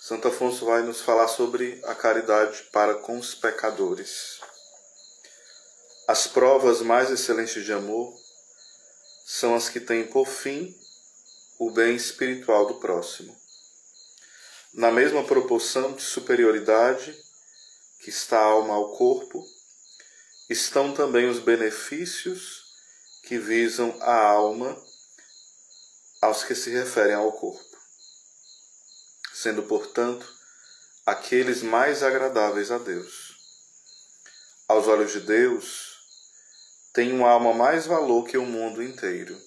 Santo Afonso vai nos falar sobre a caridade para com os pecadores. As provas mais excelentes de amor são as que têm por fim o bem espiritual do próximo. Na mesma proporção de superioridade que está a alma ao corpo, estão também os benefícios que visam a alma aos que se referem ao corpo, sendo, portanto, aqueles mais agradáveis a Deus. Aos olhos de Deus, tem uma alma mais valor que o mundo inteiro.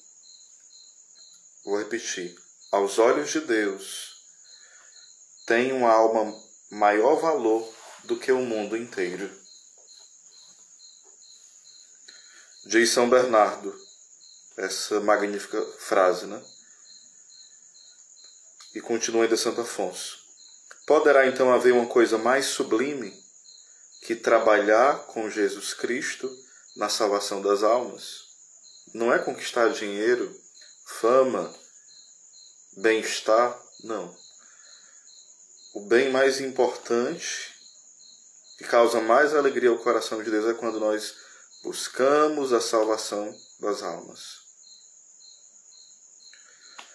Vou repetir. Aos olhos de Deus, tem uma alma maior valor do que o mundo inteiro. Diz São Bernardo, essa magnífica frase, né? E continua ainda Santo Afonso. Poderá então haver uma coisa mais sublime que trabalhar com Jesus Cristo na salvação das almas? Não é conquistar dinheiro, fama, bem-estar, não. O bem mais importante, que causa mais alegria ao coração de Deus, é quando nós buscamos a salvação das almas.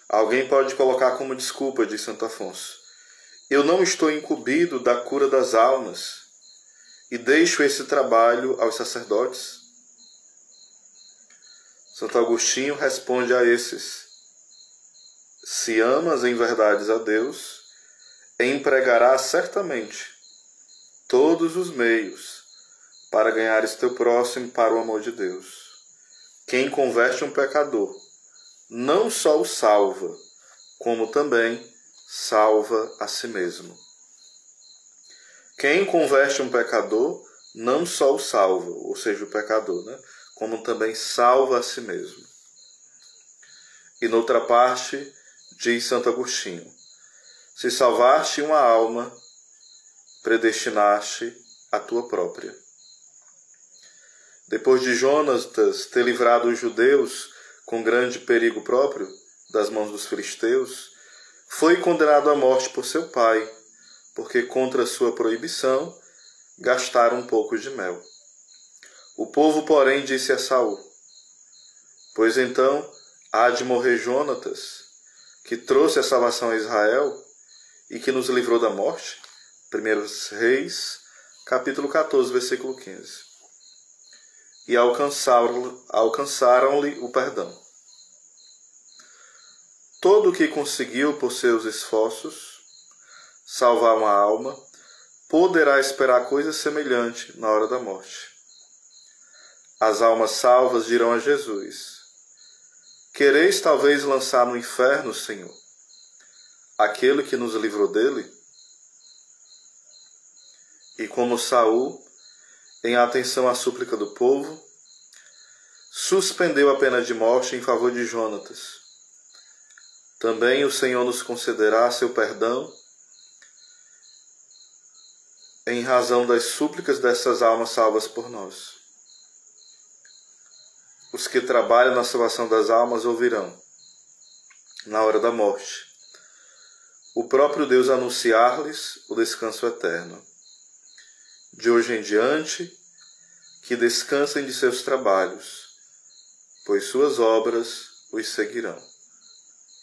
Alguém pode colocar como desculpa, diz Santo Afonso: eu não estou incumbido da cura das almas e deixo esse trabalho aos sacerdotes. Santo Agostinho responde a esses: se amas em verdade a Deus, empregarás certamente todos os meios para ganhares teu próximo para o amor de Deus. Quem converte um pecador não só o salva, como também salva a si mesmo. Quem converte um pecador não só o salva, ou seja, o pecador, né? Como também salva a si mesmo. E noutra parte, diz Santo Agostinho: se salvaste uma alma, predestinaste a tua própria. Depois de Jonatas ter livrado os judeus com grande perigo próprio das mãos dos filisteus, foi condenado à morte por seu pai, porque contra sua proibição gastaram um pouco de mel. O povo, porém, disse a Saul: pois então há de morrer Jonatas, que trouxe a salvação a Israel e que nos livrou da morte. 1 Reis, capítulo 14, versículo 15. E alcançaram-lhe o perdão. Todo o que conseguiu por seus esforços salvar uma alma, poderá esperar coisa semelhante na hora da morte. As almas salvas dirão a Jesus: quereis talvez lançar no inferno, Senhor, aquele que nos livrou dele? E como Saul, em atenção à súplica do povo, suspendeu a pena de morte em favor de Jonatas, também o Senhor nos concederá seu perdão em razão das súplicas dessas almas salvas por nós. Os que trabalham na salvação das almas ouvirão, na hora da morte, o próprio Deus anunciar-lhes o descanso eterno. De hoje em diante, que descansem de seus trabalhos, pois suas obras os seguirão.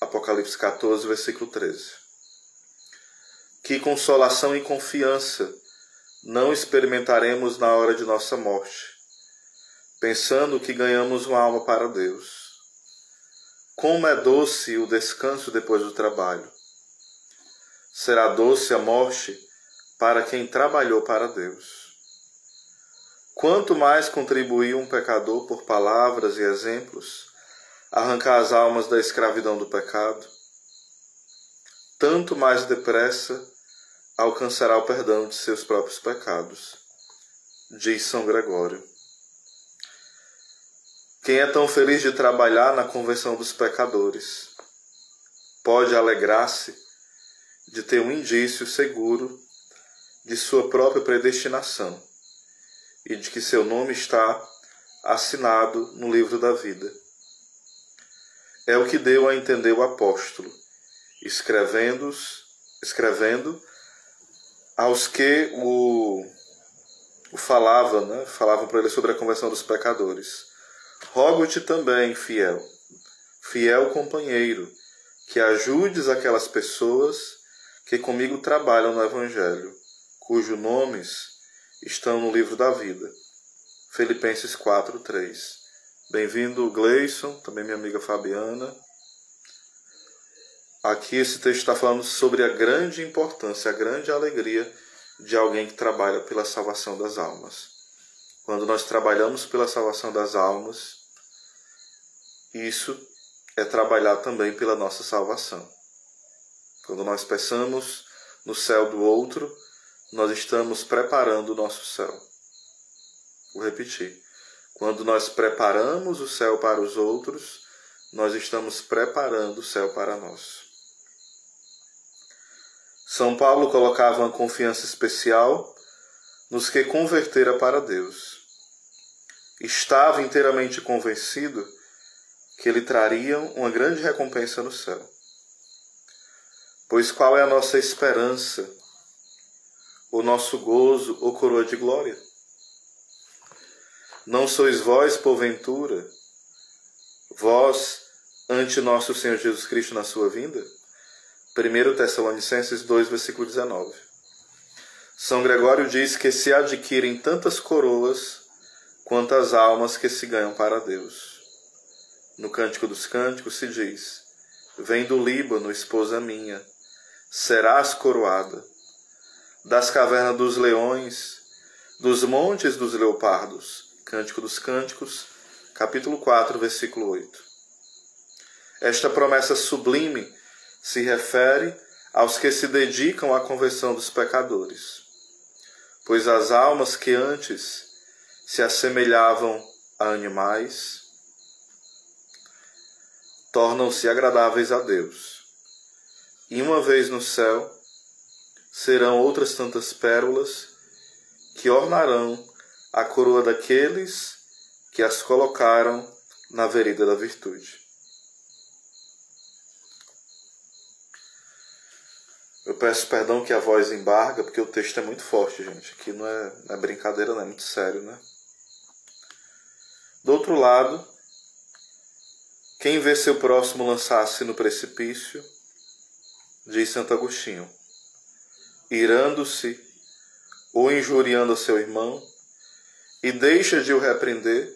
Apocalipse 14, versículo 13. Que consolação e confiança não experimentaremos na hora de nossa morte, pensando que ganhamos uma alma para Deus. Como é doce o descanso depois do trabalho. Será doce a morte para quem trabalhou para Deus. Quanto mais contribuir um pecador por palavras e exemplos, arrancar as almas da escravidão do pecado, tanto mais depressa alcançará o perdão de seus próprios pecados, diz São Gregório. Quem é tão feliz de trabalhar na conversão dos pecadores pode alegrar-se de ter um indício seguro de sua própria predestinação e de que seu nome está assinado no livro da vida. É o que deu a entender o apóstolo, escrevendo aos que falavam para ele sobre a conversão dos pecadores. Rogo-te também, fiel companheiro, que ajudes aquelas pessoas que comigo trabalham no Evangelho, cujos nomes estão no livro da vida. Filipenses 4:3. Bem-vindo, Gleison, também minha amiga Fabiana. Aqui esse texto está falando sobre a grande importância, a grande alegria de alguém que trabalha pela salvação das almas. Quando nós trabalhamos pela salvação das almas, isso é trabalhar também pela nossa salvação. Quando nós pensamos no céu do outro, nós estamos preparando o nosso céu. Vou repetir. Quando nós preparamos o céu para os outros, nós estamos preparando o céu para nós. São Paulo colocava uma confiança especial nos que convertera para Deus. Estava inteiramente convencido que lhe trariam uma grande recompensa no céu. Pois qual é a nossa esperança, o nosso gozo ou coroa de glória? Não sois vós, porventura, vós ante nosso Senhor Jesus Cristo na sua vinda? 1 Tessalonicenses 2, versículo 19. São Gregório diz que se adquirem tantas coroas quanto as almas que se ganham para Deus. No Cântico dos Cânticos se diz: vem do Líbano, esposa minha, serás coroada. Das cavernas dos leões, dos montes dos leopardos. Cântico dos Cânticos, capítulo 4, versículo 8. Esta promessa sublime se refere aos que se dedicam à conversão dos pecadores, pois as almas que antes se assemelhavam a animais tornam-se agradáveis a Deus. E uma vez no céu, serão outras tantas pérolas que ornarão a coroa daqueles que as colocaram na vereda da virtude. Eu peço perdão que a voz embarga, porque o texto é muito forte, gente. Aqui não é brincadeira, não é muito sério, né? Do outro lado, quem vê seu próximo lançar-se no precipício, diz Santo Agostinho, irando-se ou injuriando a seu irmão, e deixa de o repreender,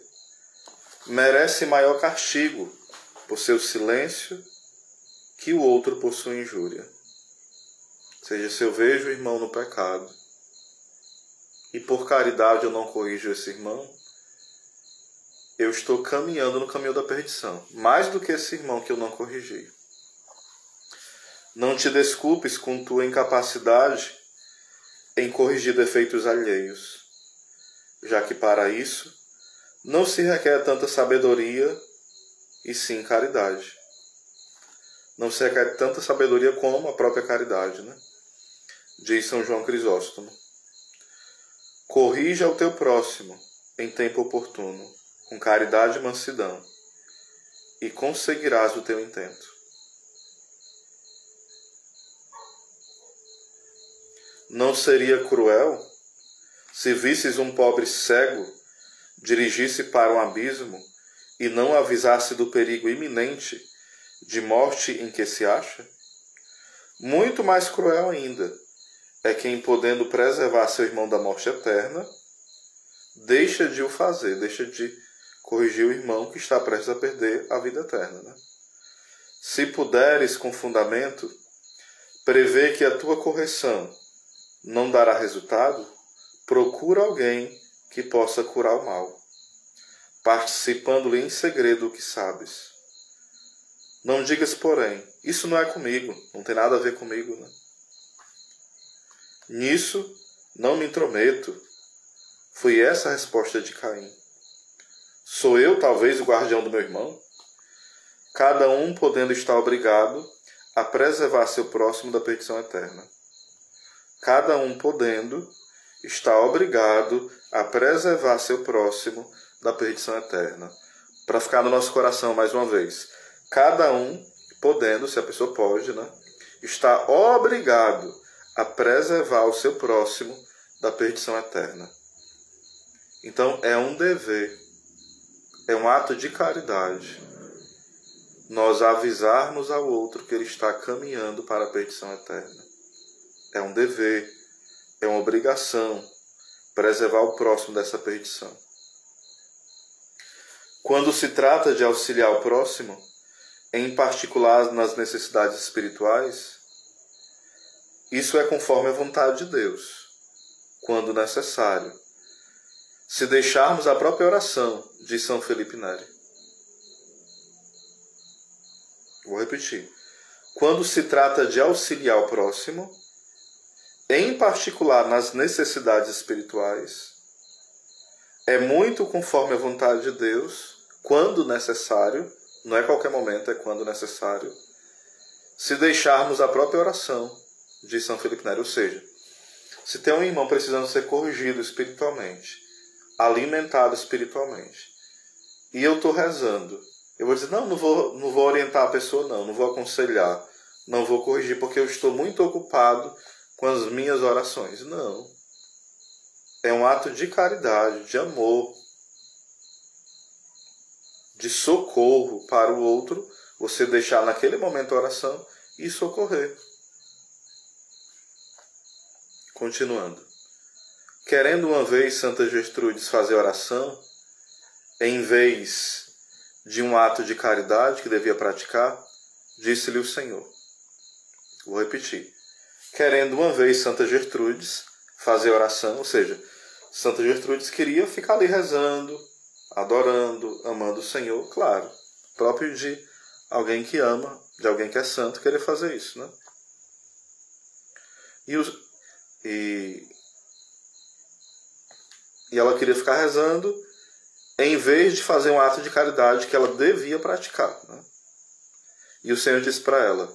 merece maior castigo por seu silêncio que o outro por sua injúria. Ou seja, se eu vejo o irmão no pecado e por caridade eu não corrijo esse irmão, eu estou caminhando no caminho da perdição, mais do que esse irmão que eu não corrigi. Não te desculpes com tua incapacidade em corrigir defeitos alheios, já que para isso não se requer tanta sabedoria e sim caridade. Não se requer tanta sabedoria como a própria caridade, né? Diz São João Crisóstomo. Corrija o teu próximo em tempo oportuno, com caridade e mansidão, e conseguirás o teu intento. Não seria cruel se visses um pobre cego dirigir-se para um abismo e não avisasse do perigo iminente de morte em que se acha? Muito mais cruel ainda é quem, podendo preservar seu irmão da morte eterna, deixa de o fazer, deixa de corrigir o irmão que está prestes a perder a vida eterna, né? Se puderes, com fundamento, prever que a tua correção não dará resultado, procura alguém que possa curar o mal, participando-lhe em segredo o que sabes. Não digas, porém, isso não é comigo, não tem nada a ver comigo, né? Nisso não me intrometo. Foi essa a resposta de Caim. Sou eu, talvez, o guardião do meu irmão? Cada um podendo estar obrigado a preservar seu próximo da perdição eterna. Cada um podendo estar obrigado a preservar seu próximo da perdição eterna. Para ficar no nosso coração mais uma vez. Cada um podendo, se a pessoa pode, né, está obrigado a preservar o seu próximo da perdição eterna. Então é um dever, é um ato de caridade nós avisarmos ao outro que ele está caminhando para a perdição eterna. É um dever, é uma obrigação preservar o próximo dessa perdição. Quando se trata de auxiliar o próximo, em particular nas necessidades espirituais, isso é conforme a vontade de Deus, quando necessário. Se deixarmos a própria oração de São Felipe Neri. Vou repetir. Quando se trata de auxiliar o próximo, em particular nas necessidades espirituais, é muito conforme a vontade de Deus, quando necessário, não é qualquer momento, é quando necessário, se deixarmos a própria oração de São Felipe Neri. Ou seja, se tem um irmão precisando ser corrigido espiritualmente, alimentado espiritualmente, e eu estou rezando, eu vou dizer, não vou orientar a pessoa, não vou aconselhar, não vou corrigir, porque eu estou muito ocupado com as minhas orações. Não. É um ato de caridade, de amor, de socorro para o outro, você deixar naquele momento a oração e socorrer. Continuando. Querendo uma vez Santa Gertrudes fazer oração, em vez de um ato de caridade que devia praticar, disse-lhe o Senhor. Vou repetir. Querendo uma vez Santa Gertrudes fazer oração, ou seja, Santa Gertrudes queria ficar ali rezando, adorando, amando o Senhor, claro, próprio de alguém que ama, de alguém que é santo, querer fazer isso, né? E ela queria ficar rezando, em vez de fazer um ato de caridade que ela devia praticar, né? E o Senhor disse para ela,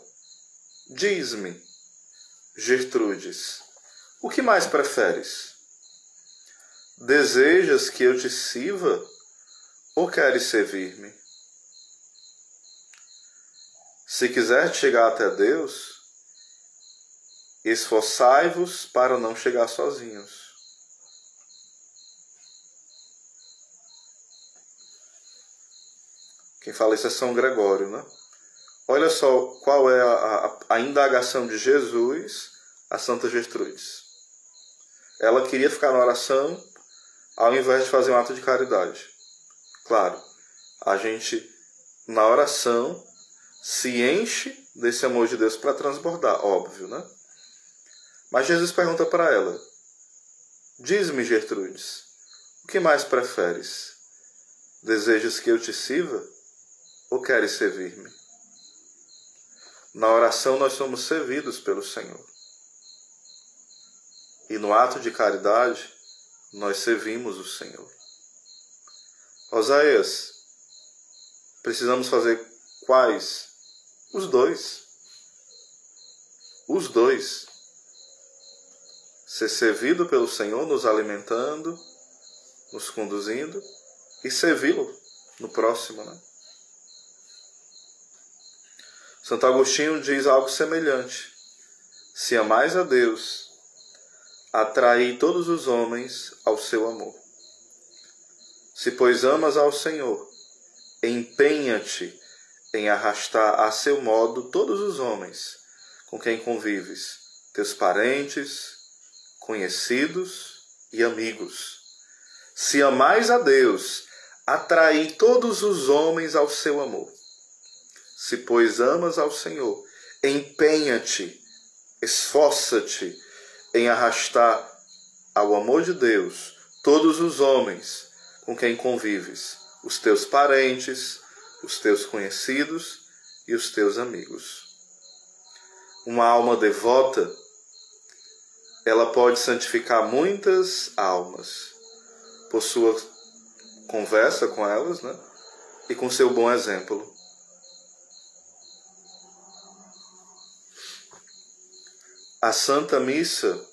diz-me, Gertrudes, o que mais preferes? Desejas que eu te sirva ou queres servir-me? Se quiser chegar até Deus, esforçai-vos para não chegar sozinhos. Quem fala isso é São Gregório, né? Olha só qual é a indagação de Jesus a Santa Gertrudes. Ela queria ficar na oração ao invés de fazer um ato de caridade. Claro, a gente, na oração, se enche desse amor de Deus para transbordar, óbvio, né? Mas Jesus pergunta para ela, diz-me, Gertrudes, o que mais preferes? Desejas que eu te sirva ou queres servir-me? Na oração nós somos servidos pelo Senhor. E no ato de caridade, nós servimos o Senhor. Oséias, precisamos fazer quais? Os dois. Os dois. Ser servido pelo Senhor, nos alimentando, nos conduzindo, e servi-lo no próximo, né? Santo Agostinho diz algo semelhante. Se amais a Deus, atraí todos os homens ao seu amor. Se, pois, amas ao Senhor, empenha-te em arrastar a seu modo todos os homens com quem convives, teus parentes, conhecidos e amigos. Se amais a Deus, atraí todos os homens ao seu amor. Se, pois, amas ao Senhor, empenha-te, esforça-te em arrastar ao amor de Deus todos os homens com quem convives, os teus parentes, os teus conhecidos e os teus amigos. Uma alma devota, ela pode santificar muitas almas por sua conversa com elas, né? E com seu bom exemplo. A Santa Missa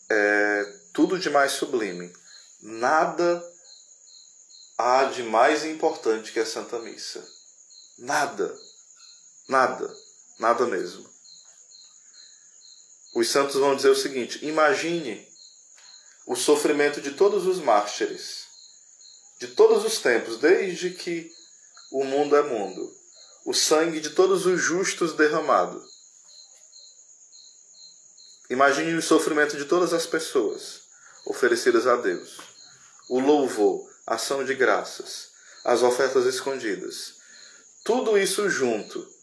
é tudo de mais sublime. Nada há de mais importante que a Santa Missa. Nada. Nada. Nada mesmo. Os santos vão dizer o seguinte: imagine o sofrimento de todos os mártires, de todos os tempos, desde que o mundo é mundo, o sangue de todos os justos derramado. Imagine o sofrimento de todas as pessoas oferecidas a Deus, o louvor, a ação de graças, as ofertas escondidas. Tudo isso junto,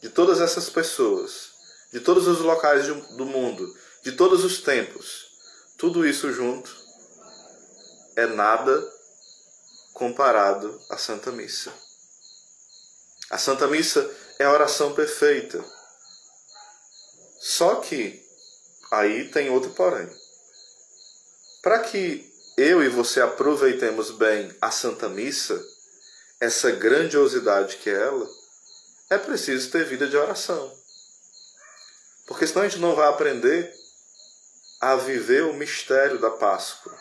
de todas essas pessoas, de todos os locais do mundo, de todos os tempos, tudo isso junto é nada comparado à Santa Missa. A Santa Missa é a oração perfeita. Só que aí tem outro porém. Para que eu e você aproveitemos bem a Santa Missa, essa grandiosidade que é ela, é preciso ter vida de oração. Porque senão a gente não vai aprender a viver o mistério da Páscoa.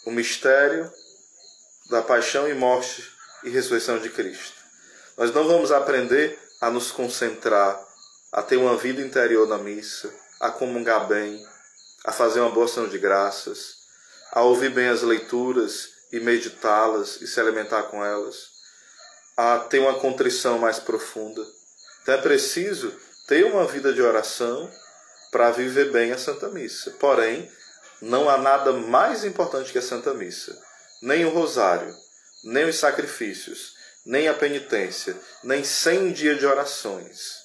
O mistério da paixão e morte e ressurreição de Cristo. Nós não vamos aprender a nos concentrar, a ter uma vida interior na missa, a comungar bem, a fazer uma boa ação de graças, a ouvir bem as leituras e meditá-las e se alimentar com elas, a ter uma contrição mais profunda. Então é preciso ter uma vida de oração para viver bem a Santa Missa. Porém, não há nada mais importante que a Santa Missa. Nem o rosário, nem os sacrifícios, nem a penitência, nem 100 dias de orações.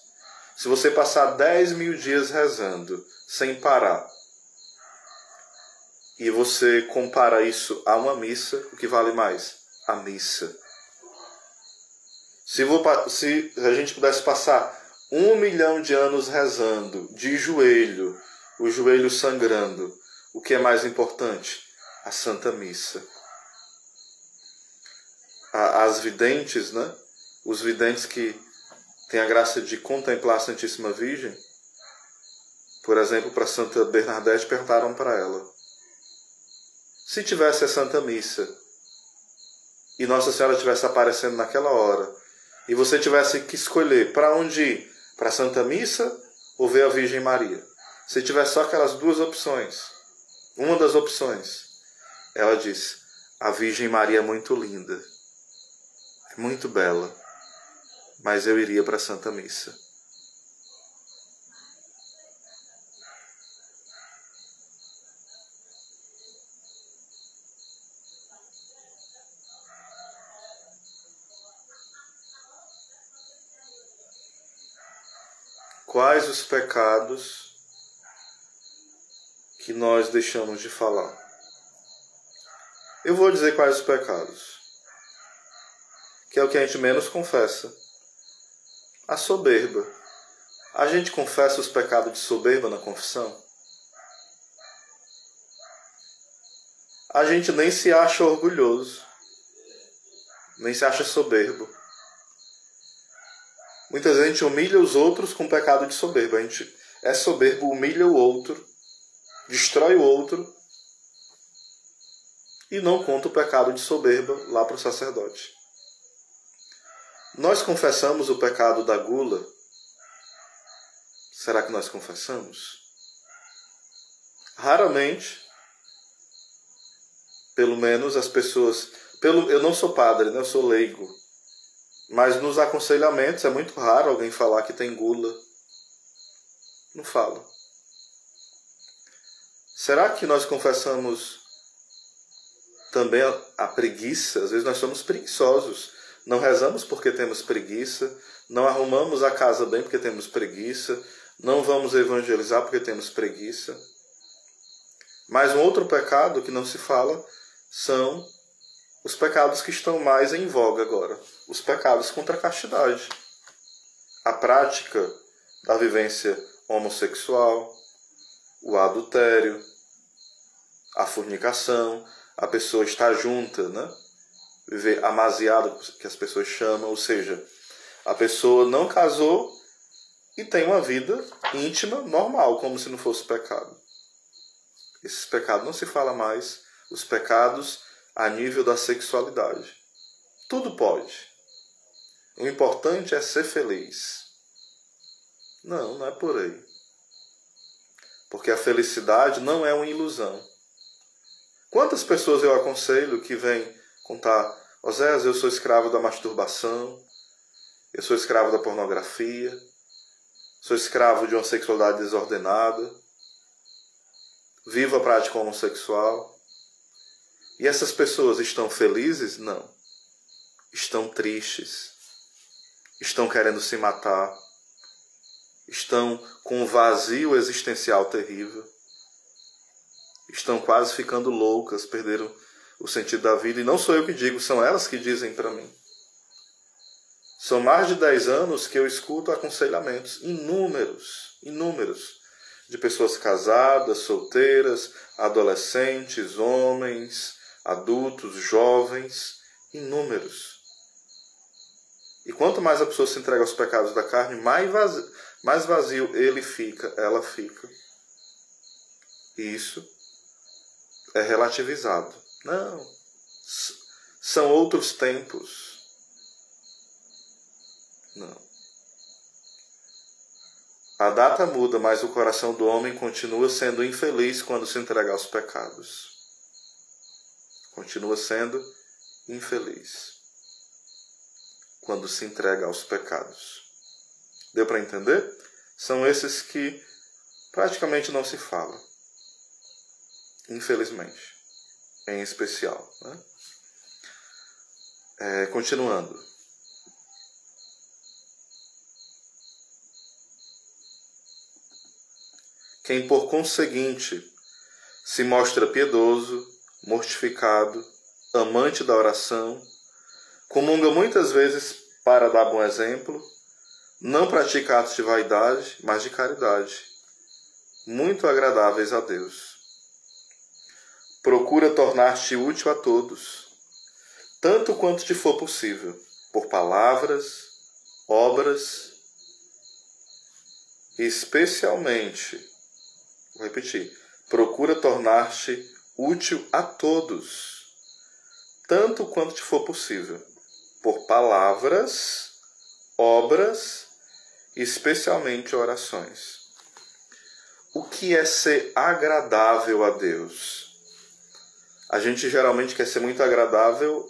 Se você passar 10.000 dias rezando, sem parar, e você compara isso a uma missa, o que vale mais? A missa. Se a gente pudesse passar 1 milhão de anos rezando, de joelho, o joelho sangrando, o que é mais importante? A Santa Missa. As videntes, né? Os videntes que têm a graça de contemplar a Santíssima Virgem, por exemplo, para Santa Bernadette, perguntaram para ela: se tivesse a Santa Missa e Nossa Senhora estivesse aparecendo naquela hora e você tivesse que escolher para onde ir, para a Santa Missa ou ver a Virgem Maria, se tivesse só aquelas duas opções, uma das opções, ela disse: a Virgem Maria é muito linda, é muito bela, mas eu iria para a Santa Missa. Quais os pecados que nós deixamos de falar? Eu vou dizer quais os pecados, que é o que a gente menos confessa. A soberba. A gente confessa os pecados de soberba na confissão? A gente nem se acha orgulhoso, nem se acha soberbo. Muitas vezes a gente humilha os outros com pecado de soberba. A gente é soberbo, humilha o outro, destrói o outro e não conta o pecado de soberba lá para o sacerdote. Nós confessamos o pecado da gula? Será que nós confessamos? Raramente, pelo menos as pessoas... Eu não sou padre, né? Eu sou leigo. Mas nos aconselhamentos é muito raro alguém falar que tem gula. Não fala. Será que nós confessamos também a preguiça? Às vezes nós somos preguiçosos. Não rezamos porque temos preguiça. Não arrumamos a casa bem porque temos preguiça. Não vamos evangelizar porque temos preguiça. Mas um outro pecado que não se fala são os pecados que estão mais em voga agora. Os pecados contra a castidade. A prática da vivência homossexual, o adultério, a fornicação, a pessoa estar junta, né? Viver amasiado, que as pessoas chamam, ou seja, a pessoa não casou e tem uma vida íntima normal, como se não fosse pecado. Esses pecados não se fala mais, os pecados a nível da sexualidade. Tudo pode. O importante é ser feliz. Não, não é por aí. Porque a felicidade não é uma ilusão. Quantas pessoas eu aconselho que vêm contar: Oséias, eu sou escravo da masturbação, eu sou escravo da pornografia, sou escravo de uma sexualidade desordenada, vivo a prática homossexual. E essas pessoas estão felizes? Não. Estão tristes. Estão querendo se matar. Estão com um vazio existencial terrível. Estão quase ficando loucas, perderam o sentido da vida. E não sou eu que digo, são elas que dizem para mim. São mais de 10 anos que eu escuto aconselhamentos inúmeros, de pessoas casadas, solteiras, adolescentes, homens, adultos, jovens, inúmeros. E quanto mais a pessoa se entrega aos pecados da carne, mais vazio ele fica, ela fica. E isso é relativizado. Não, são outros tempos. Não. A data muda, mas o coração do homem continua sendo infeliz quando se entrega aos pecados. Continua sendo infeliz quando se entrega aos pecados. Deu para entender? São esses que praticamente não se fala. Infelizmente. Em especial. Né? Continuando. Quem, por conseguinte, se mostra piedoso, mortificado, amante da oração, comunga muitas vezes para dar bom exemplo, não pratica atos de vaidade, mas de caridade, muito agradáveis a Deus. Procura tornar-te útil a todos, tanto quanto te for possível, por palavras, obras, especialmente, vou repetir, procura tornar-te útil a todos, tanto quanto te for possível, por palavras, obras, especialmente orações. O que é ser agradável a Deus? A gente geralmente quer ser muito agradável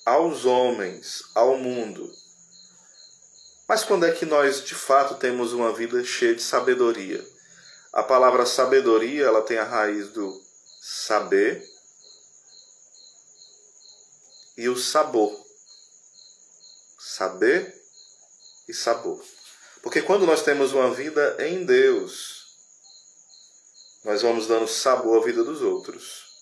aos homens, ao mundo. Mas quando é que nós, de fato, temos uma vida cheia de sabedoria? A palavra sabedoria, ela tem a raiz do saber e o sabor. Saber e sabor. Porque quando nós temos uma vida em Deus, nós vamos dando sabor à vida dos outros.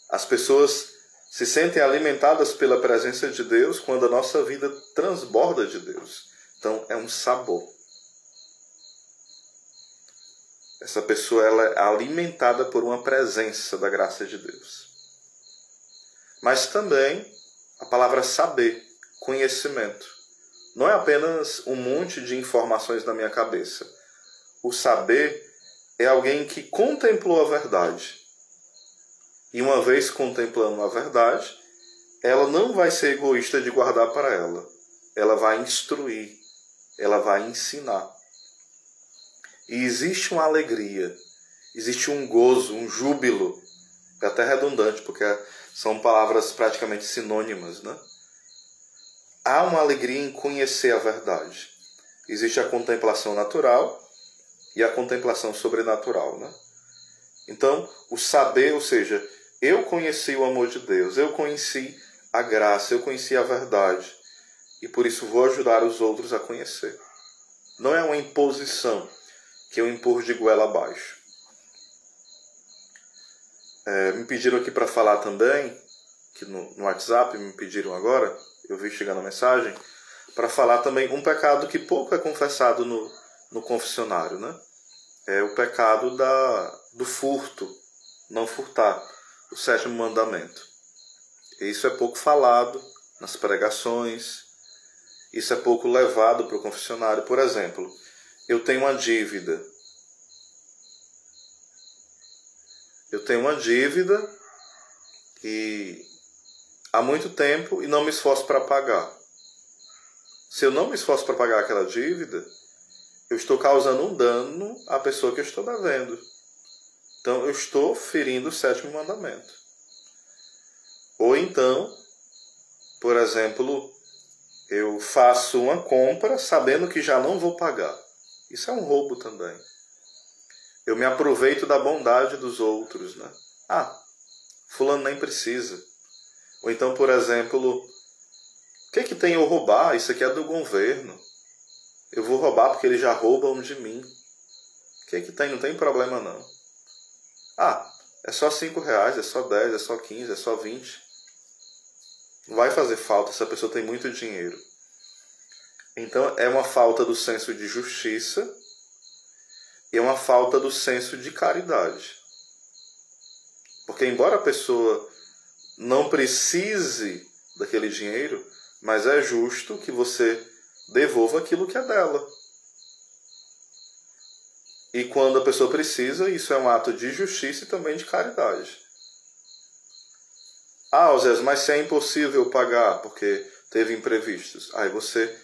As pessoas se sentem alimentadas pela presença de Deus quando a nossa vida transborda de Deus. Então, é um sabor. Essa pessoa ela é alimentada por uma presença da graça de Deus. Mas também a palavra saber, conhecimento. Não é apenas um monte de informações na minha cabeça. O saber é alguém que contemplou a verdade. E uma vez contemplando a verdade, ela não vai ser egoísta de guardar para ela. Ela vai instruir, ela vai ensinar. E existe uma alegria, existe um gozo, um júbilo, é até redundante, porque são palavras praticamente sinônimas, né? Há uma alegria em conhecer a verdade. Existe a contemplação natural e a contemplação sobrenatural, né? Então, o saber, ou seja, eu conheci o amor de Deus, eu conheci a graça, eu conheci a verdade, e por isso vou ajudar os outros a conhecer. Não é uma imposição que eu empurro de goela abaixo. Me pediram aqui para falar também, que no WhatsApp me pediram agora, eu vi chegando a mensagem, para falar também um pecado que pouco é confessado no confessionário, né? É o pecado do furto, não furtar, o 7º mandamento. Isso é pouco falado nas pregações, isso é pouco levado para o confessionário. Por exemplo, eu tenho uma dívida. E há muito tempo e não me esforço para pagar. Se eu não me esforço para pagar aquela dívida, eu estou causando um dano à pessoa que eu estou devendo. Então, eu estou ferindo o 7º mandamento. Ou então, por exemplo, eu faço uma compra sabendo que já não vou pagar. Isso é um roubo também. Eu me aproveito da bondade dos outros, né? Fulano nem precisa. Ou então, por exemplo, o que tem eu roubar? Isso aqui é do governo. Eu vou roubar porque eles já roubam de mim. O que tem? Não tem problema não. É só R$5, é só 10, é só 15, é só 20. Não vai fazer falta se a pessoa tem muito dinheiro. Então é uma falta do senso de justiça e é uma falta do senso de caridade. Porque embora a pessoa não precise daquele dinheiro, mas é justo que você devolva aquilo que é dela. E quando a pessoa precisa, isso é um ato de justiça e também de caridade. Osés, mas se é impossível pagar porque teve imprevistos, aí você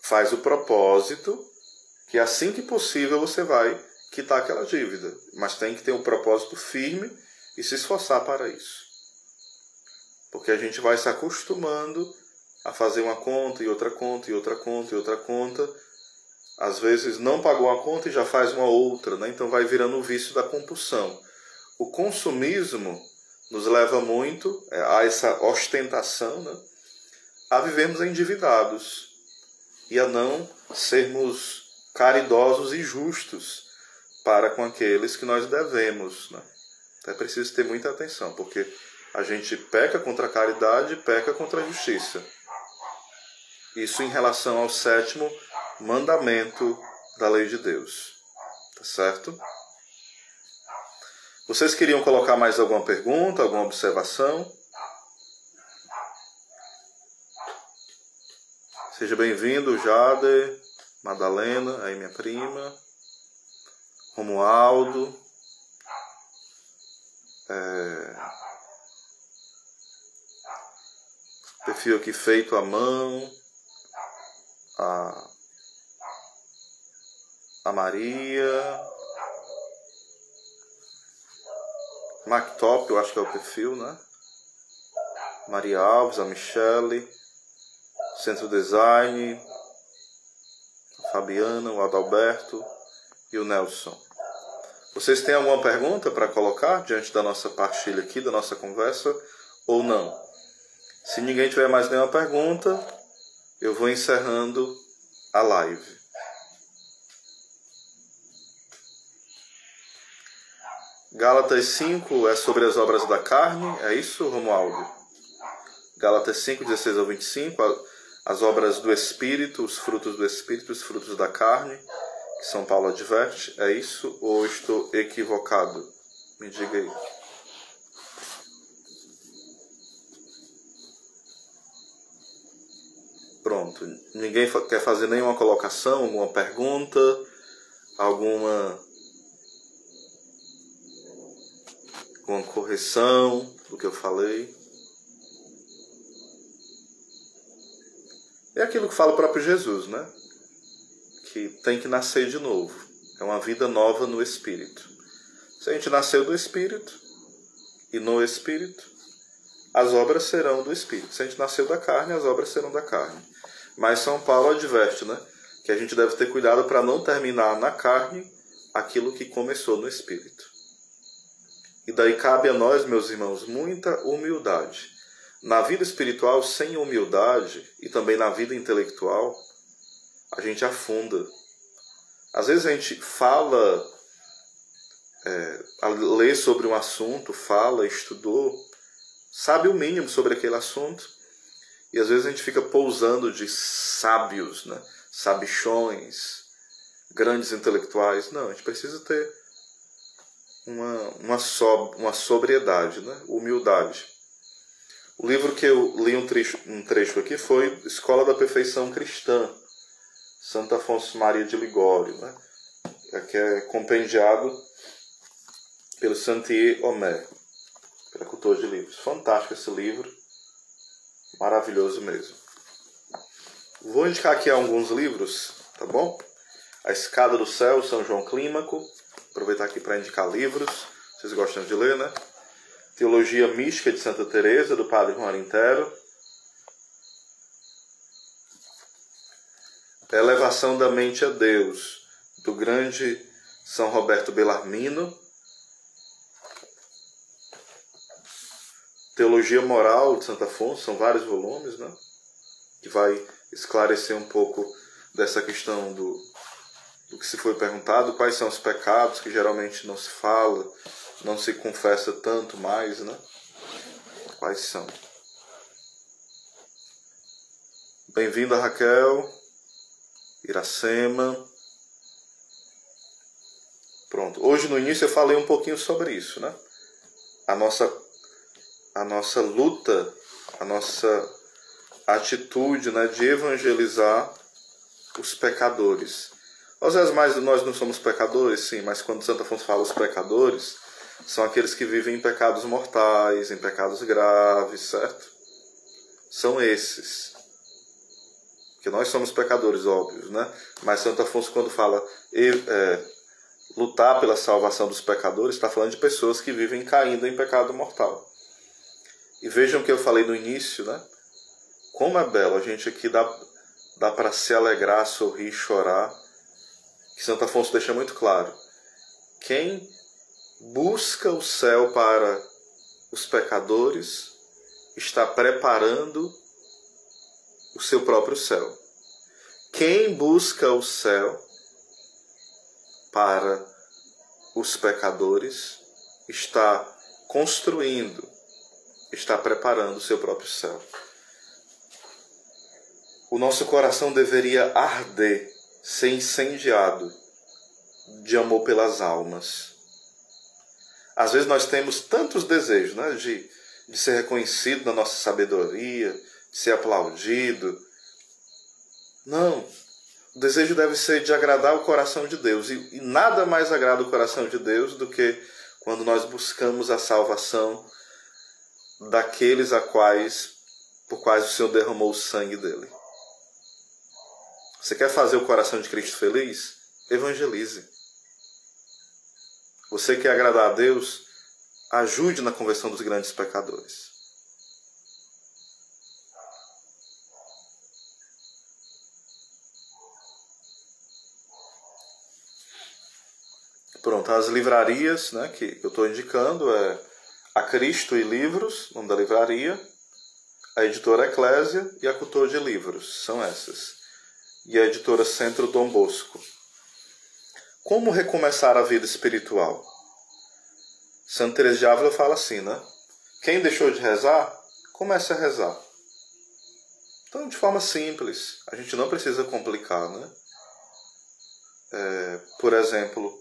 faz o propósito que assim que possível você vai quitar aquela dívida. Mas tem que ter um propósito firme e se esforçar para isso. Porque a gente vai se acostumando a fazer uma conta e outra conta e outra conta e outra conta. Às vezes não pagou uma conta e já faz uma outra, né? Então vai virando o vício da compulsão. O consumismo nos leva muito a essa ostentação, né? A vivermos endividados e a não sermos caridosos e justos para com aqueles que nós devemos, né? Então é preciso ter muita atenção, porque a gente peca contra a caridade e peca contra a justiça. Isso em relação ao 7º mandamento da lei de Deus. Tá certo? Vocês queriam colocar mais alguma pergunta, alguma observação? Seja bem-vindo, Jader, Madalena, aí minha prima, Romualdo, perfil aqui feito à mão, a Maria, Mactop, eu acho que é o perfil, né? Maria Alves, a Michele, Centro Design, a Fabiana, o Adalberto e o Nelson. Vocês têm alguma pergunta para colocar diante da nossa partilha aqui, da nossa conversa, ou não? Se ninguém tiver mais nenhuma pergunta, eu vou encerrando a live. Gálatas 5 é sobre as obras da carne, é isso, Romualdo? Gálatas 5, 16 ao 25, as obras do Espírito, os frutos do Espírito, os frutos da carne, que São Paulo adverte, é isso ou estou equivocado? Me diga aí. Pronto, ninguém quer fazer nenhuma colocação, alguma pergunta, alguma correção do que eu falei? É aquilo que fala o próprio Jesus, né? Que tem que nascer de novo. É uma vida nova no Espírito. Se a gente nasceu do Espírito e no Espírito, as obras serão do Espírito. Se a gente nasceu da carne, as obras serão da carne. Mas São Paulo adverte, né? Que a gente deve ter cuidado para não terminar na carne aquilo que começou no Espírito. E daí cabe a nós, meus irmãos, muita humildade. Na vida espiritual, sem humildade, e também na vida intelectual, a gente afunda. Às vezes a gente fala, lê sobre um assunto, fala, estudou, sabe o mínimo sobre aquele assunto, e às vezes a gente fica pousando de sábios, né? Sabichões, grandes intelectuais. Não, a gente precisa ter uma sobriedade, né? Humildade. O livro que eu li um trecho aqui foi Escola da Perfeição Cristã, Santo Afonso Maria de Ligório, né? Que é compendiado pelo Santier Omer, pela Cultura de Livros. Fantástico esse livro. Maravilhoso mesmo. Vou indicar aqui alguns livros, tá bom? A Escada do Céu, São João Clímaco. Aproveitar aqui para indicar livros. Vocês gostam de ler, né? Teologia Mística de Santa Teresa, do Padre Juan Intero. Elevação da Mente a Deus, do grande São Roberto Bellarmino. Teologia Moral de Santo Afonso, são vários volumes, né? Que vai esclarecer um pouco dessa questão do que se foi perguntado, quais são os pecados que geralmente não se fala, não se confessa tanto mais, né? Quais são? Bem-vinda, Raquel, Iracema. Pronto, hoje no início eu falei um pouquinho sobre isso, né? A nossa luta, a nossa atitude, né, de evangelizar os pecadores. Às vezes mais nós não somos pecadores, sim, mas quando Santo Afonso fala os pecadores, são aqueles que vivem em pecados mortais, em pecados graves, certo? São esses. Porque nós somos pecadores, óbvios, né? Mas Santo Afonso, quando fala lutar pela salvação dos pecadores, está falando de pessoas que vivem caindo em pecado mortal. E vejam que eu falei no início, né? Como é belo, a gente aqui dá para se alegrar, sorrir, chorar. Que Santo Afonso deixa muito claro. Quem busca o céu para os pecadores está preparando o seu próprio céu. Quem busca o céu para os pecadores está construindo, está preparando o seu próprio céu. O nosso coração deveria arder, ser incendiado de amor pelas almas. Às vezes nós temos tantos desejos, né, de ser reconhecido na nossa sabedoria, de ser aplaudido. Não. O desejo deve ser de agradar o coração de Deus. E nada mais agrada o coração de Deus do que quando nós buscamos a salvação daqueles por quais o Senhor derramou o sangue dele. Você quer fazer o coração de Cristo feliz? Evangelize. Você quer agradar a Deus? Ajude na conversão dos grandes pecadores. Pronto, as livrarias, né, que eu estou indicando é a Cristo e Livros, nome da livraria, a editora Eclésia e a Cultor de Livros, são essas. E a editora Centro Dom Bosco. Como recomeçar a vida espiritual? Santa Teresa de Ávila fala assim, né? Quem deixou de rezar, comece a rezar. Então, de forma simples, a gente não precisa complicar, né? Por exemplo,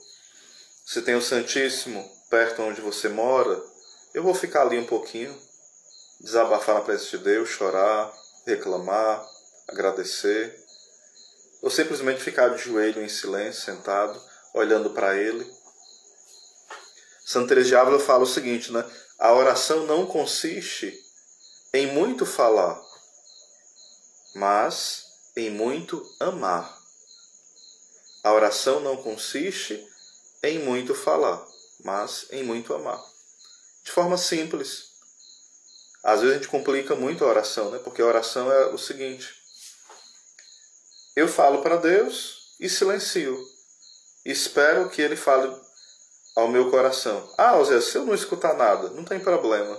se tem o Santíssimo perto onde você mora, eu vou ficar ali um pouquinho, desabafar na presença de Deus, chorar, reclamar, agradecer. Ou simplesmente ficar de joelho em silêncio, sentado, olhando para Ele. Santa Teresa de Ávila fala o seguinte, né? A oração não consiste em muito falar, mas em muito amar. A oração não consiste em muito falar, mas em muito amar. De forma simples. Às vezes a gente complica muito a oração, né? Porque a oração é o seguinte: eu falo para Deus e silencio. Espero que Ele fale ao meu coração. Zé, se eu não escutar nada, não tem problema.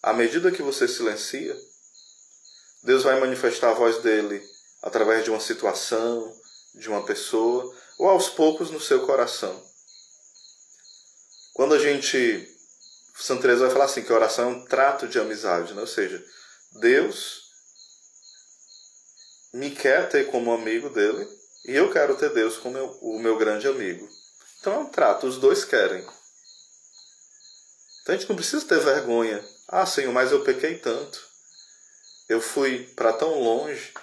À medida que você silencia, Deus vai manifestar a voz dele através de uma situação, de uma pessoa, ou aos poucos no seu coração. Quando Santa Teresa vai falar assim, que a oração é um trato de amizade, né? Ou seja, Deus me quer ter como amigo dele e eu quero ter Deus como o meu grande amigo. Então é um trato, os dois querem. Então a gente não precisa ter vergonha. Senhor, mas eu pequei tanto. Eu fui para tão longe.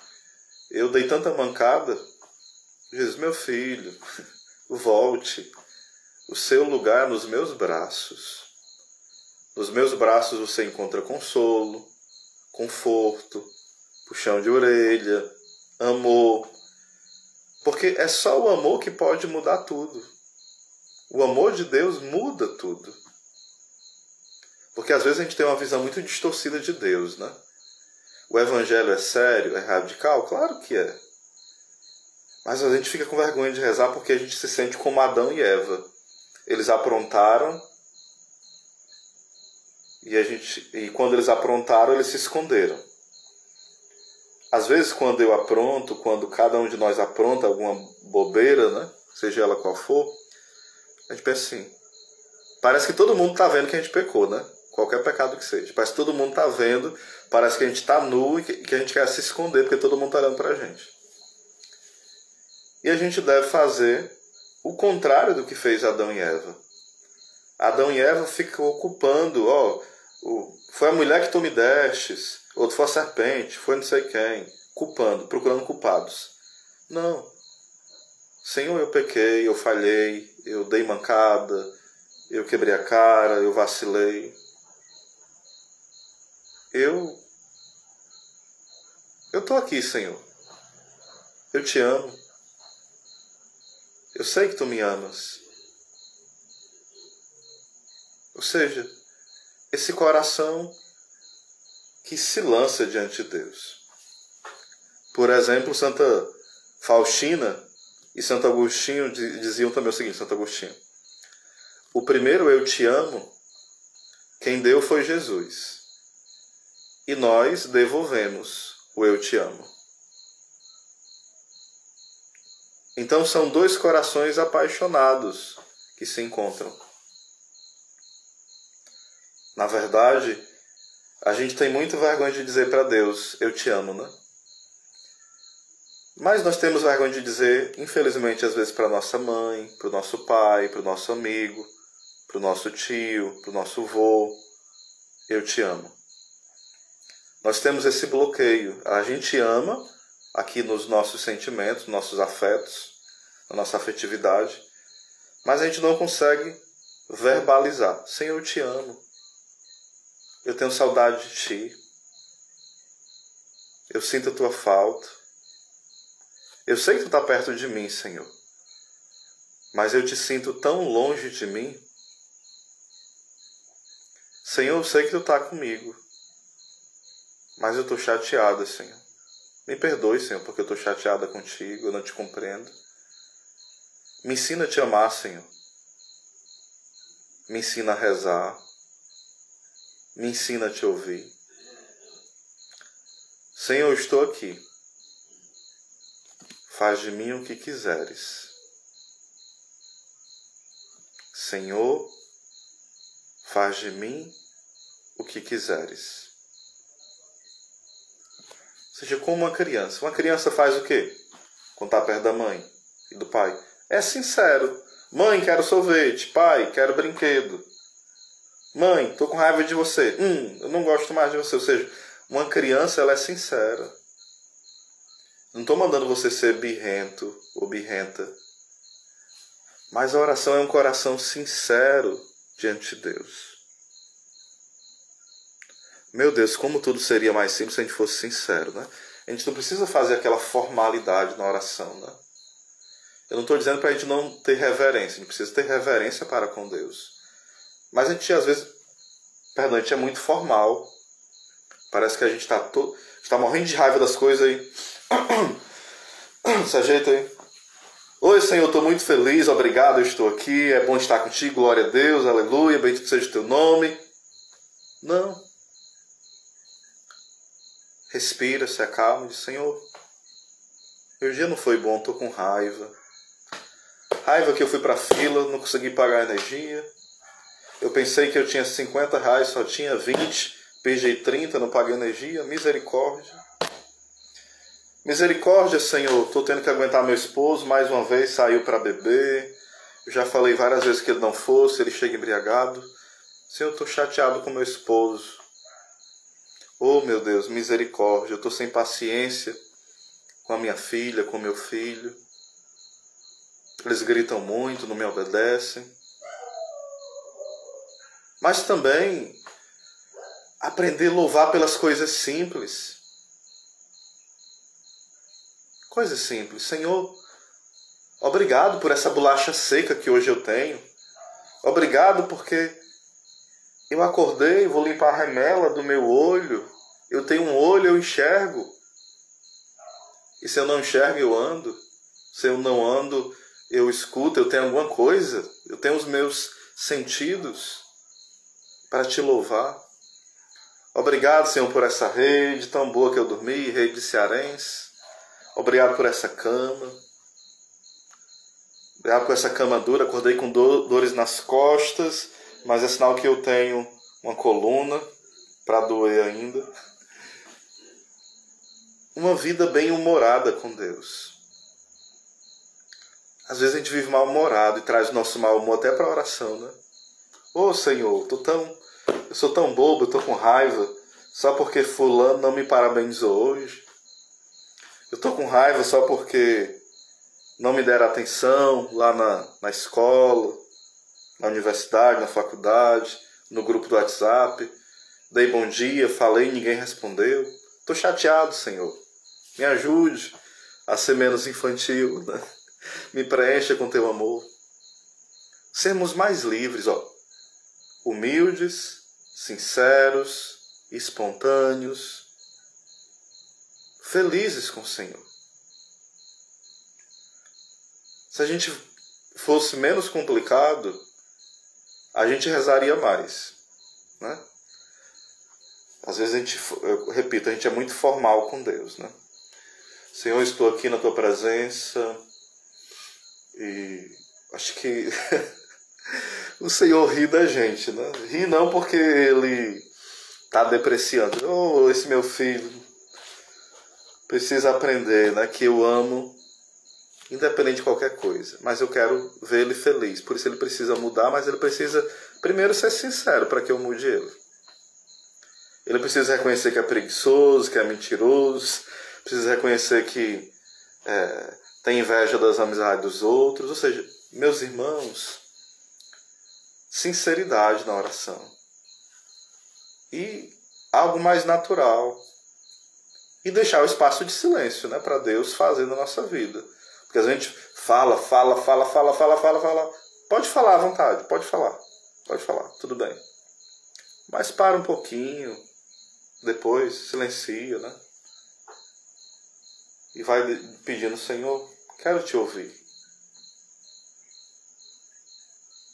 Eu dei tanta mancada. Jesus, meu filho, volte. O seu lugar nos meus braços. Nos meus braços você encontra consolo. conforto, puxão de orelha, amor. Porque é só o amor que pode mudar tudo. O amor de Deus muda tudo. Porque às vezes a gente tem uma visão muito distorcida de Deus, né? O evangelho é sério, é radical? Claro que é. Mas a gente fica com vergonha de rezar porque a gente se sente como Adão e Eva. Eles aprontaram e quando eles aprontaram, eles se esconderam. Às vezes, quando eu apronto, quando cada um de nós apronta alguma bobeira, né? Seja ela qual for, a gente pensa assim, parece que todo mundo está vendo que a gente pecou, né? Qualquer pecado que seja. Parece que todo mundo está vendo, parece que a gente está nu e que a gente quer se esconder porque todo mundo está olhando para a gente. E a gente deve fazer o contrário do que fez Adão e Eva. Adão e Eva ficam ocupando, foi a mulher que tu me destes, outro foi a serpente, foi não sei quem, culpando, procurando culpados. Não. Senhor, eu pequei, eu falhei, eu dei mancada, eu quebrei a cara, eu vacilei. Eu tô aqui, Senhor. Eu te amo. Eu sei que tu me amas. Ou seja, esse coração que se lança diante de Deus. Por exemplo, Santa Faustina e Santo Agostinho diziam também o seguinte, Santo Agostinho: o primeiro eu te amo, quem deu foi Jesus. E nós devolvemos o eu te amo. Então são dois corações apaixonados que se encontram. Na verdade, a gente tem muita vergonha de dizer para Deus, eu te amo, né? Mas nós temos vergonha de dizer, infelizmente, às vezes para nossa mãe, para o nosso pai, para o nosso amigo, para o nosso tio, para o nosso avô, eu te amo. Nós temos esse bloqueio. A gente ama aqui nos nossos sentimentos, nos nossos afetos, na nossa afetividade, mas a gente não consegue verbalizar. Senhor, eu te amo. Eu tenho saudade de ti. Eu sinto a tua falta. Eu sei que tu está perto de mim, Senhor. Mas eu te sinto tão longe de mim. Senhor, eu sei que tu está comigo. Mas eu estou chateada, Senhor. Me perdoe, Senhor, porque eu estou chateada contigo, eu não te compreendo. Me ensina a te amar, Senhor. Me ensina a rezar. Me ensina a te ouvir. Senhor, eu estou aqui. Faz de mim o que quiseres. Senhor, faz de mim o que quiseres. Ou seja, como uma criança. Uma criança faz o quê? Quando está perto da mãe e do pai. É sincero. Mãe, quero sorvete. Pai, quero brinquedo. Mãe, tô com raiva de você. Eu não gosto mais de você. Ou seja, uma criança, ela é sincera. Não estou mandando você ser birrento ou birrenta. Mas a oração é um coração sincero diante de Deus. Meu Deus, como tudo seria mais simples se a gente fosse sincero, né? A gente não precisa fazer aquela formalidade na oração, né? Eu não estou dizendo para a gente não ter reverência. A gente precisa ter reverência para com Deus. Mas a gente, às vezes, a gente é muito formal. Parece que a gente está morrendo de raiva das coisas aí. Se ajeita aí. Oi, Senhor, estou muito feliz, obrigado, eu estou aqui. É bom estar contigo, glória a Deus, aleluia, bendito seja o teu nome. Não. Respira, se acalma e diz, Senhor, meu dia não foi bom, estou com raiva. Raiva que eu fui para a fila, não consegui pagar a energia. Eu pensei que eu tinha 50 reais, só tinha 20. Peguei 30, não paguei energia. Misericórdia. Misericórdia, Senhor. Estou tendo que aguentar meu esposo. Mais uma vez saiu para beber. Eu já falei várias vezes que ele não fosse. Ele chega embriagado. Senhor, estou chateado com meu esposo. Oh, meu Deus, misericórdia. Eu estou sem paciência com a minha filha, com meu filho. Eles gritam muito, não me obedecem. Mas também aprender a louvar pelas coisas simples. Coisas simples. Senhor, obrigado por essa bolacha seca que hoje eu tenho. Obrigado porque eu acordei, vou limpar a remela do meu olho. Eu tenho um olho, eu enxergo. E se eu não enxergo, eu ando. Se eu não ando, eu escuto, eu tenho alguma coisa. Eu tenho os meus sentidos para te louvar. Obrigado, Senhor, por essa rede tão boa que eu dormi, rede cearense. Obrigado por essa cama. Obrigado por essa cama dura. Acordei com dores nas costas, mas é sinal que eu tenho uma coluna para doer ainda. Uma vida bem-humorada com Deus. Às vezes a gente vive mal-humorado e traz o nosso mau humor até para a oração, né? Ô Senhor, eu sou tão bobo, eu tô com raiva só porque fulano não me parabenizou hoje. Eu tô com raiva só porque não me deram atenção lá na escola, na universidade, na faculdade, no grupo do WhatsApp. Dei bom dia, falei e ninguém respondeu. Tô chateado, Senhor. Me ajude a ser menos infantil, né? Me preencha com teu amor. Sermos mais livres, humildes, sinceros, espontâneos, felizes com o Senhor. Se a gente fosse menos complicado, a gente rezaria mais, né? Às vezes eu repito, a gente é muito formal com Deus, né? Senhor, estou aqui na tua presença e acho que o Senhor ri da gente, né? Ri não porque Ele está depreciando. Oh, esse meu filho precisa aprender, né, que eu amo, independente de qualquer coisa. Mas eu quero ver ele feliz. Por isso ele precisa mudar, mas ele precisa primeiro ser sincero para que eu mude ele. Ele precisa reconhecer que é preguiçoso, que é mentiroso. Precisa reconhecer que tem inveja das amizades dos outros. Ou seja, meus irmãos, sinceridade na oração. E algo mais natural. E deixar o espaço de silêncio, né, para Deus fazer na nossa vida. Porque a gente fala. Pode falar à vontade, pode falar, tudo bem. Mas para um pouquinho, depois silencia, né? E vai pedindo, Senhor, quero te ouvir.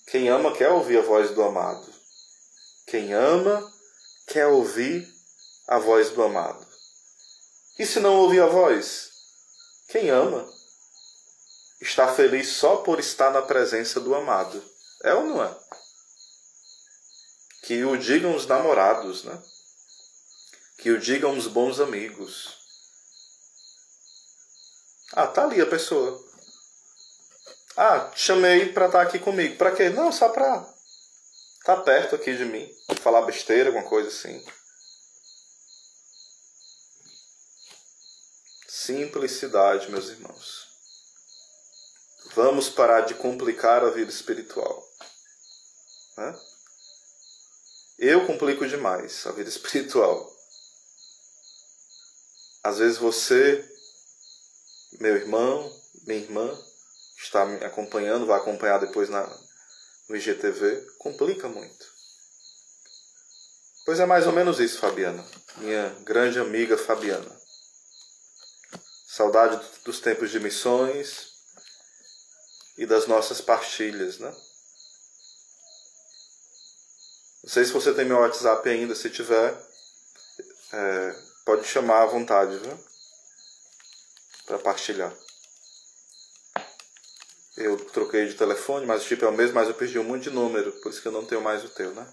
Quem ama quer ouvir a voz do amado. Quem ama quer ouvir a voz do amado. E se não ouvir a voz? Quem ama está feliz só por estar na presença do amado. É ou não é? Que o digam os namorados, né? Que o digam os bons amigos. Ah, tá ali a pessoa. Ah, te chamei para estar aqui comigo. Para quê? Não, só para estar perto aqui de mim. Falar besteira, alguma coisa assim. Simplicidade, meus irmãos. Vamos parar de complicar a vida espiritual. Né? Eu complico demais a vida espiritual. Às vezes você, meu irmão, minha irmã, está me acompanhando, vai acompanhar depois no IGTV, complica muito. Pois é mais ou menos isso, Fabiana. Minha grande amiga Fabiana. Saudade dos tempos de missões e das nossas partilhas, né? Não sei se você tem meu WhatsApp ainda, se tiver, pode chamar à vontade, viu? Para partilhar. Eu troquei de telefone, mas o chip é o mesmo, mas eu perdi um monte de número, por isso que eu não tenho mais o teu, né?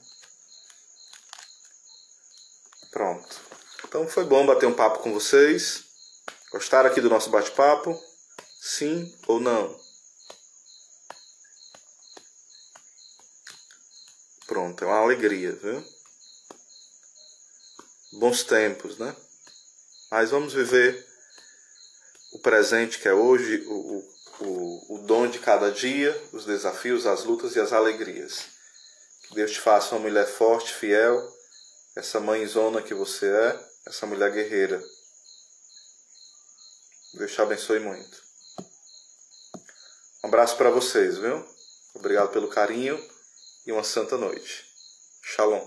Pronto. Então foi bom bater um papo com vocês. Gostaram aqui do nosso bate-papo? Sim ou não? Pronto, é uma alegria, viu? Bons tempos, né? Mas vamos viver o presente que é hoje, o dom de cada dia, os desafios, as lutas e as alegrias. Que Deus te faça uma mulher forte, fiel, essa mãezona que você é, essa mulher guerreira. Deus te abençoe muito. Um abraço para vocês, viu? Obrigado pelo carinho e uma santa noite. Shalom.